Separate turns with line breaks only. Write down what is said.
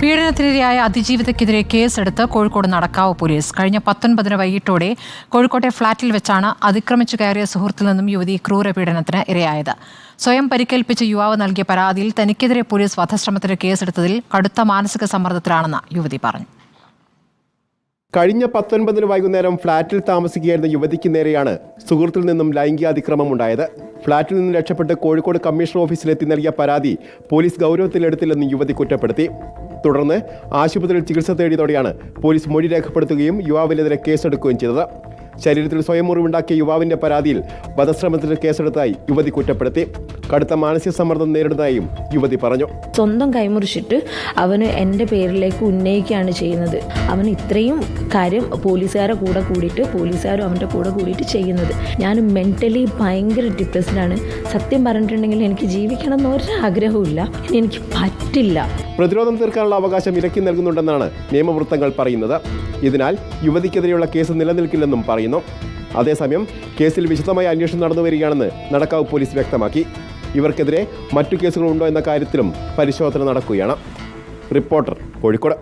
പീഡനത്തിനിരയായ അതിജീവിതയ്ക്കെതിരെ കേസെടുത്ത് കോഴിക്കോട് നടക്കാവ് പോലീസ്. കഴിഞ്ഞ 19 വൈകിട്ടോടെ കോഴിക്കോട്ടെ ഫ്ളാറ്റിൽ വെച്ചാണ് അതിക്രമിച്ചു കയറിയ സുഹൃത്തിൽ നിന്നും യുവതി ക്രൂരപീഡനത്തിന് ഇരയായത്. സ്വയം പരിക്കേൽപ്പിച്ച യുവാവ് നൽകിയ പരാതിയിൽ തനിക്കെതിരെ പോലീസ് വധശ്രമത്തിന് കേസെടുത്തതിൽ കടുത്ത മാനസിക സമ്മർദ്ദത്തിലാണെന്ന് യുവതി പറഞ്ഞു.
കഴിഞ്ഞ 19 വൈകുന്നേരം ഫ്ളാറ്റിൽ താമസിക്കുകയായിരുന്ന യുവതിക്ക് നേരെയാണ് സുഹൃത്തിൽ നിന്നും ലൈംഗിക അതിക്രമം ഉണ്ടായത്. ഫ്ളാറ്റിൽ നിന്ന് രക്ഷപ്പെട്ട് കോഴിക്കോട് കമ്മീഷണർ ഓഫീസിലെത്തി നൽകിയ പരാതി പോലീസ് ഗൗരവത്തിലെടുത്തില്ലെന്ന് യുവതി കുറ്റപ്പെടുത്തി. തുടർന്ന് ആശുപത്രിയിൽ ചികിത്സ തേടിയതോടെയാണ് പോലീസ് മൊഴി രേഖപ്പെടുത്തുകയും യുവാവിനെതിരെ കേസെടുക്കുകയും ചെയ്തത്. ശരീരത്തിൽ സ്വയം മുറിവുണ്ടാക്കിയ യുവാവിന്റെ പരാതിയിൽ വധശ്രമത്തിന് കേസെടുത്തതായി യുവതി കുറ്റപ്പെടുത്തി. കടുത്ത മാനസിക സമ്മർദ്ദം നേരിടുന്നതായും യുവതി പറഞ്ഞു.
സ്വന്തം കൈമുറിച്ചിട്ട് അവന് എൻ്റെ പേരിലേക്ക് ഉന്നയിക്കുകയാണ് ചെയ്യുന്നത്. അവൻ ഇത്രയും കാര്യം പോലീസുകാരുടെ കൂടെ കൂടിയിട്ട് പോലീസുകാരും അവൻ്റെ കൂടെ കൂടിയിട്ട് ചെയ്യുന്നത്. ഞാൻ മെൻ്റലി ഭയങ്കര ഡിപ്രസ്ഡാണ്. സത്യം പറഞ്ഞിട്ടുണ്ടെങ്കിൽ എനിക്ക് ജീവിക്കണം എന്നൊരാഗ്രഹവുമില്ല. എനിക്ക് പറ്റില്ല.
പ്രതിരോധം തീർക്കാനുള്ള അവകാശം ഇരക്കി നൽകുന്നുണ്ടെന്നാണ് നിയമവൃത്തങ്ങൾ പറയുന്നത്. ഇതിനാൽ യുവതിക്കെതിരെയുള്ള കേസ് നിലനിൽക്കില്ലെന്നും പറയുന്നു. അതേസമയം കേസിൽ വിശദമായ അന്വേഷണം നടന്നുവരികയാണെന്ന് നടക്കാവ് പോലീസ് വ്യക്തമാക്കി. ഇവർക്കെതിരെ മറ്റു കേസുകളുണ്ടോ എന്ന കാര്യത്തിലും പരിശോധന നടക്കുകയാണ്. റിപ്പോർട്ടർ, കോഴിക്കോട്.